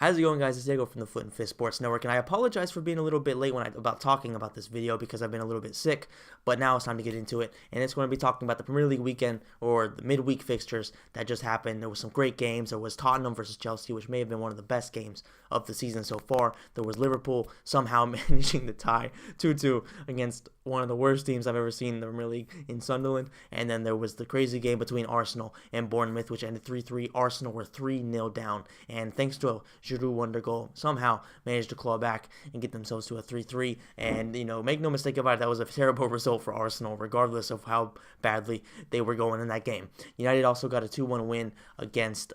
How's it going, guys? It's Diego from the Foot and Fist Sports Network, and I apologize for being a little bit late about talking about this video because I've been a little bit sick, but now it's time to get into it, and it's going to be talking about the Premier League weekend, or the midweek fixtures that just happened. There was some great games. There was Tottenham versus Chelsea, which may have been one of the best games of the season so far. There was Liverpool somehow managing to tie 2-2 against one of the worst teams I've ever seen in the Premier League in Sunderland, and then there was the crazy game between Arsenal and Bournemouth, which ended 3-3. Arsenal were 3-0 down, and thanks to a Giroud wonder goal, somehow managed to claw back and get themselves to a 3-3. And, make no mistake about it, that was a terrible result for Arsenal, regardless of how badly they were going in that game. United also got a 2-1 win against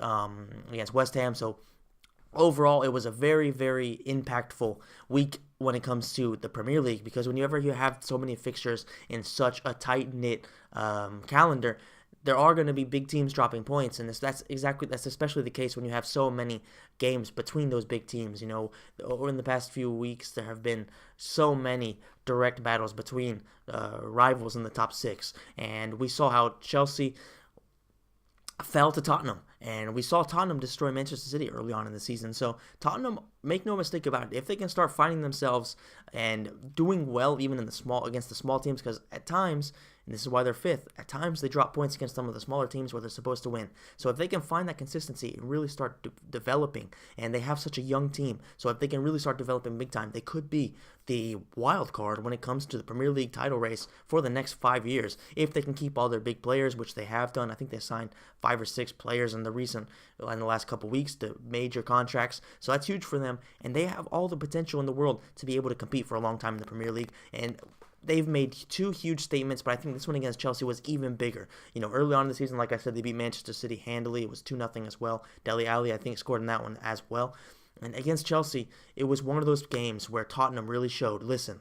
West Ham, so overall, it was a very, very impactful week when it comes to the Premier League, because whenever you have so many fixtures in such a tight-knit calendar, there are going to be big teams dropping points, and that's especially the case when you have so many games between those big teams. Over in the past few weeks, there have been so many direct battles between rivals in the top six, and we saw how Chelsea fell to Tottenham, and we saw Tottenham destroy Manchester City early on in the season. So Tottenham, make no mistake about it, if they can start finding themselves and doing well even against the small teams, because at times, and this is why they're fifth, at times they drop points against some of the smaller teams where they're supposed to win. So if they can find that consistency and really start developing, and they have such a young team, so if they can really start developing big time, they could be the wild card when it comes to the Premier League title race for the next 5 years. If they can keep all their big players, which they have done. I think they signed 5 or 6 players in the last couple weeks to major contracts. So that's huge for them, and they have all the potential in the world to be able to compete for a long time in the Premier League. And they've made 2 huge statements, but I think this one against Chelsea was even bigger. Early on in the season, like I said, they beat Manchester City handily. It was 2-0 as well. Dele Alli, I think, scored in that one as well. And against Chelsea, it was one of those games where Tottenham really showed, listen,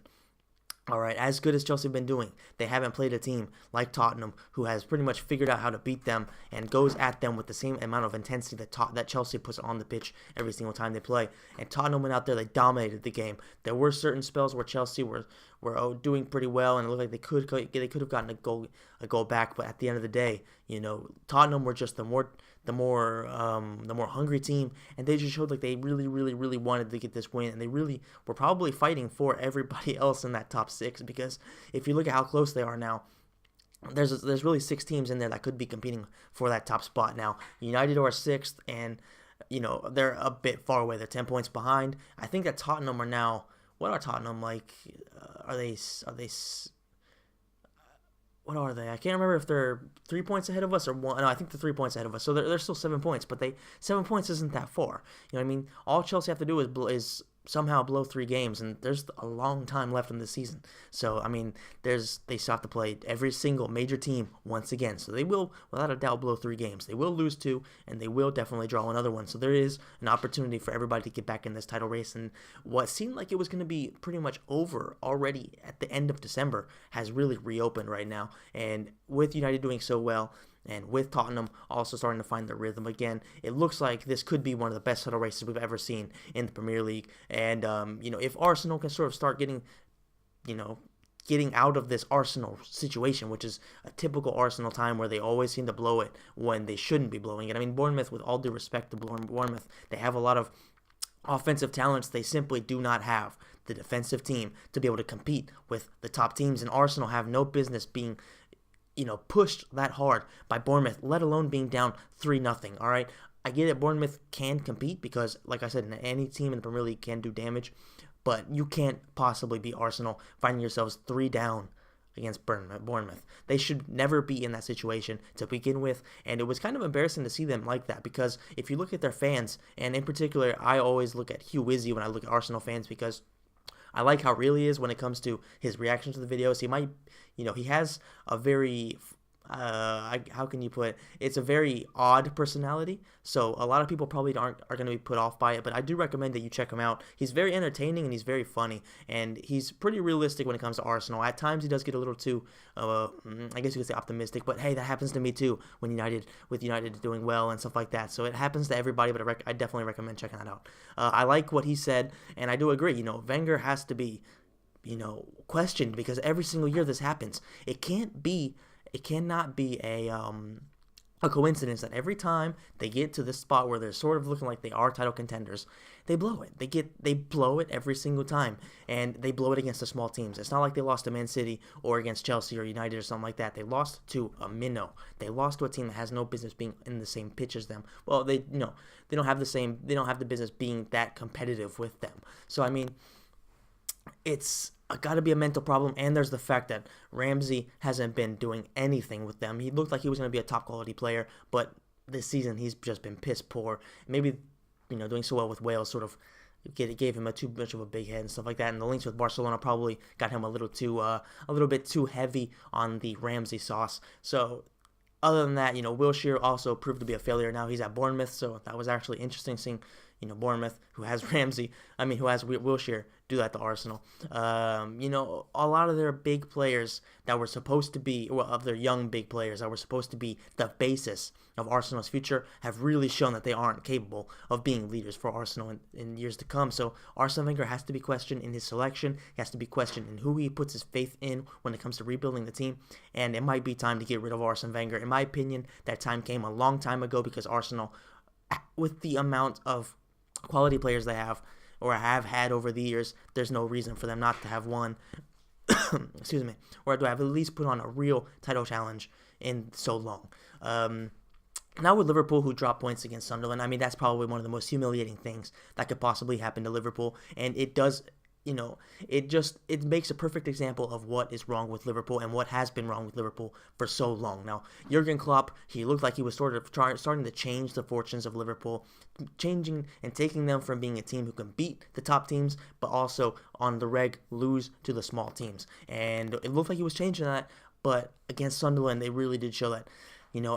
all right, as good as Chelsea have been doing, they haven't played a team like Tottenham who has pretty much figured out how to beat them and goes at them with the same amount of intensity that Chelsea puts on the pitch every single time they play. And Tottenham went out there, they dominated the game. There were certain spells where Chelsea were doing pretty well, and it looked like they could have gotten a goal back. But at the end of the day, Tottenham were just the more hungry team, and they just showed like they really, really, really wanted to get this win, and they really were probably fighting for everybody else in that top 6, because if you look at how close they are now, there's really 6 teams in there that could be competing for that top spot. Now, United are 6th, and they're a bit far away. They're 10 points behind. I think that Tottenham are now. What are Tottenham like? Are they? What are they? I can't remember if they're 3 points ahead of us or 1. No, I think they're 3 points ahead of us. So they're still 7 points, but 7 points isn't that far. You know what I mean? All Chelsea have to do is somehow blow 3 games, and there's a long time left in the season. So I mean, they still have to play every single major team once again. So they will, without a doubt, blow 3 games. They will lose 2, and they will definitely draw another one. So there is an opportunity for everybody to get back in this title race. And what seemed like it was going to be pretty much over already at the end of December has really reopened right now. And with United doing so well, and with Tottenham also starting to find their rhythm again, it looks like this could be one of the best title races we've ever seen in the Premier League. And, if Arsenal can sort of start getting out of this Arsenal situation, which is a typical Arsenal time where they always seem to blow it when they shouldn't be blowing it. I mean, Bournemouth, with all due respect to Bournemouth, they have a lot of offensive talents. They simply do not have the defensive team to be able to compete with the top teams, and Arsenal have no business being pushed that hard by Bournemouth, let alone being down 3-0, all right? I get it, Bournemouth can compete because, like I said, any team in the Premier League can do damage, but you can't possibly beat Arsenal finding yourselves 3 down against Bournemouth. They should never be in that situation to begin with, and it was kind of embarrassing to see them like that, because if you look at their fans, and in particular, I always look at Hugh Wizzy when I look at Arsenal fans, because I like how real he is when it comes to his reactions to the videos. He might, he has a very, how can you put it? It's a very odd personality. So a lot of people probably are going to be put off by it, but I do recommend that you check him out. He's very entertaining and he's very funny, and he's pretty realistic when it comes to Arsenal. At times he does get a little too, I guess you could say optimistic, but hey, that happens to me too when United doing well and stuff like that. So it happens to everybody, but I definitely recommend checking that out. I like what he said, and I do agree. Wenger has to be, questioned, because every single year this happens. It cannot be a a coincidence that every time they get to this spot where they're sort of looking like they are title contenders, they blow it. They blow it every single time, and they blow it against the small teams. It's not like they lost to Man City or against Chelsea or United or something like that. They lost to a minnow. They lost to a team that has no business being in the same pitch as them. Well, they don't have the business being that competitive with them. So I mean, it's got to be a mental problem, and there's the fact that Ramsey hasn't been doing anything with them. He looked like he was going to be a top quality player, but this season he's just been piss poor. Maybe doing so well with Wales sort of gave him too much of a big head and stuff like that. And the links with Barcelona probably got him a little bit too heavy on the Ramsey sauce. So other than that, Wilshere also proved to be a failure. Now he's at Bournemouth, so that was actually interesting seeing Bournemouth, who has Wilshere, do that to Arsenal. A lot of their big players that were supposed to be, of their young big players that were supposed to be the basis of Arsenal's future, have really shown that they aren't capable of being leaders for Arsenal in years to come. So Arsene Wenger has to be questioned in his selection. He has to be questioned in who he puts his faith in when it comes to rebuilding the team. And it might be time to get rid of Arsene Wenger. In my opinion, that time came a long time ago, because Arsenal, with the amount of quality players they have or have had over the years, there's no reason for them not to have won excuse me, or to have at least put on a real title challenge in so long. Now with Liverpool, who dropped points against Sunderland, I mean, that's probably one of the most humiliating things that could possibly happen to Liverpool, and it does, it makes a perfect example of what is wrong with Liverpool and what has been wrong with Liverpool for so long. Now, Jurgen Klopp, he looked like he was sort of starting to change the fortunes of Liverpool, changing and taking them from being a team who can beat the top teams, but also on the reg lose to the small teams. And it looked like he was changing that, but against Sunderland, they really did show that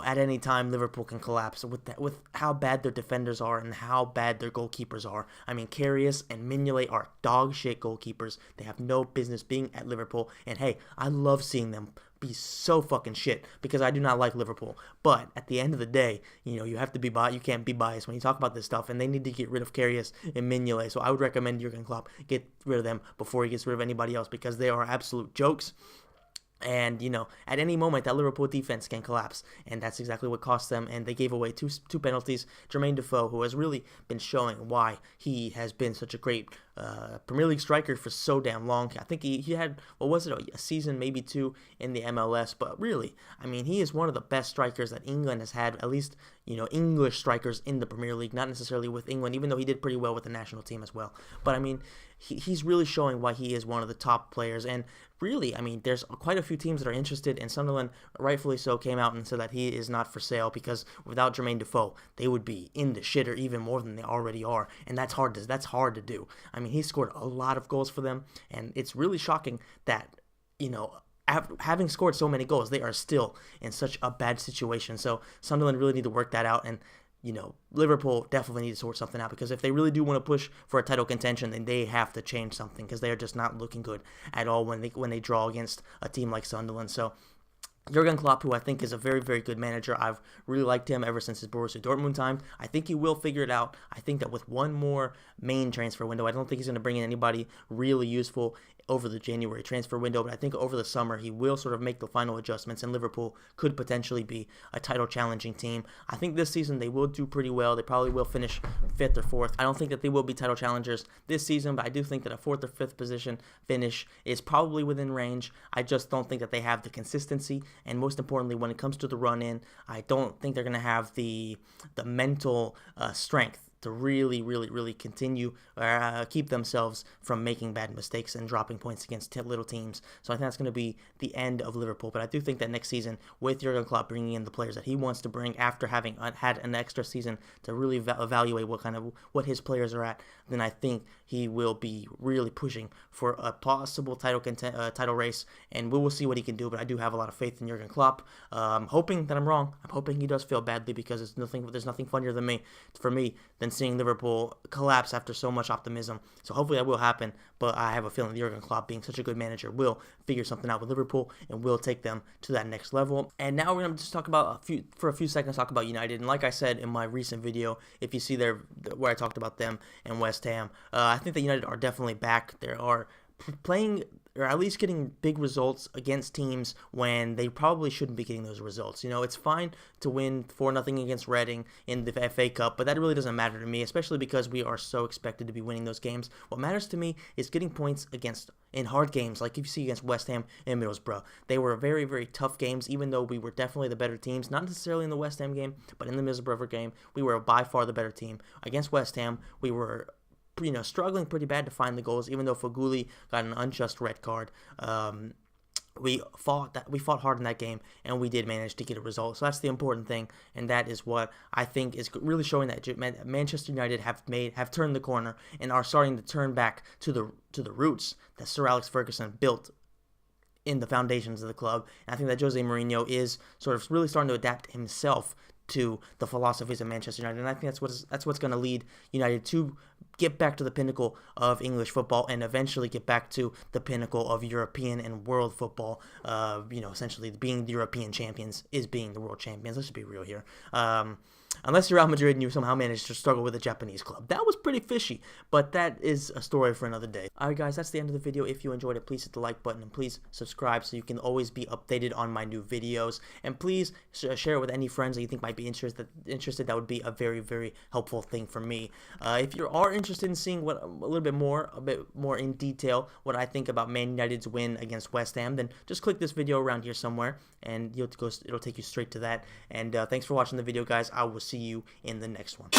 at any time Liverpool can collapse with how bad their defenders are and how bad their goalkeepers are. I mean, Karius and Mignolet are dog shit goalkeepers. They have no business being at Liverpool. And hey, I love seeing them be so fucking shit, because I do not like Liverpool. But at the end of the day, you have to be you can't be biased when you talk about this stuff, and they need to get rid of Karius and Mignolet. So I would recommend Jurgen Klopp get rid of them before he gets rid of anybody else, because they are absolute jokes. And, at any moment, that Liverpool defense can collapse. And that's exactly what cost them. And they gave away two penalties. Jermaine Defoe, who has really been showing why he has been such a great Premier League striker for so damn long. I think he had, a season, maybe two in the MLS. But really, I mean, he is one of the best strikers that England has had, at least, English strikers in the Premier League. Not necessarily with England, even though he did pretty well with the national team as well. But, I mean, he's really showing why he is one of the top players. And really, I mean, there's quite a few teams that are interested, and Sunderland, rightfully so, came out and said that he is not for sale, because without Jermaine Defoe, they would be in the shitter even more than they already are, and that's hard to do. I mean, he scored a lot of goals for them, and it's really shocking that, having scored so many goals, they are still in such a bad situation. So Sunderland really need to work that out, and Liverpool definitely need to sort something out, because if they really do want to push for a title contention, then they have to change something, because they are just not looking good at all when they draw against a team like Sunderland. So Jurgen Klopp, who I think is a very, very good manager. I've really liked him ever since his Borussia Dortmund time. I think he will figure it out. I think that with one more main transfer window, I don't think he's going to bring in anybody really useful over the January transfer window, but I think over the summer he will sort of make the final adjustments, and Liverpool could potentially be a title challenging team. I think this season they will do pretty well. They probably will finish 5th or 4th. I don't think that they will be title challengers this season, but I do think that a 4th or 5th position finish is probably within range. I just don't think that they have the consistency, and most importantly, when it comes to the run-in, I don't think they're going to have the mental strength to really, really, really continue keep themselves from making bad mistakes and dropping points against little teams. So I think that's going to be the end of Liverpool. But I do think that next season, with Jurgen Klopp bringing in the players that he wants to bring after having had an extra season to really evaluate what his players are at, then I think he will be really pushing for a possible title race, and we will see what he can do. But I do have a lot of faith in Jurgen Klopp. Hoping that I'm wrong. I'm hoping he does feel badly, because there's nothing funnier for me than seeing Liverpool collapse after so much optimism. So hopefully that will happen, but I have a feeling that Jurgen Klopp, being such a good manager, will figure something out with Liverpool and will take them to that next level. And now we're going to just talk about for a few seconds about United. And like I said in my recent video, if you see there where I talked about them and West Ham, I think that United are definitely back. They are playing or at least getting big results against teams when they probably shouldn't be getting those results. You know, it's fine to win 4-0 against Reading in the FA Cup, but that really doesn't matter to me, especially because we are so expected to be winning those games. What matters to me is getting points in hard games, like you see against West Ham and Middlesbrough. They were very, very tough games, even though we were definitely the better teams, not necessarily in the West Ham game, but in the Middlesbrough game, we were by far the better team. Against West Ham, we were struggling pretty bad to find the goals, even though Faguli got an unjust red card. We fought hard in that game, and we did manage to get a result. So that's the important thing, and that is what I think is really showing that Manchester United have turned the corner and are starting to turn back to the roots that Sir Alex Ferguson built in the foundations of the club. And I think that Jose Mourinho is sort of really starting to adapt himself to the philosophies of Manchester United, and I think that's what's going to lead United to get back to the pinnacle of English football and eventually get back to the pinnacle of European and world football. Essentially being the European champions is being the world champions. Let's just be real here. Unless you're Real Madrid and you somehow managed to struggle with a Japanese club. That was pretty fishy, but that is a story for another day. Alright guys, that's the end of the video. If you enjoyed it, please hit the like button and please subscribe so you can always be updated on my new videos. And please share it with any friends that you think might be interested. That would be a very, very helpful thing for me. If you are interested in seeing a little bit more in detail what I think about Man United's win against West Ham, then just click this video around here somewhere and it'll take you straight to that. And thanks for watching the video, guys. I will see you in the next one.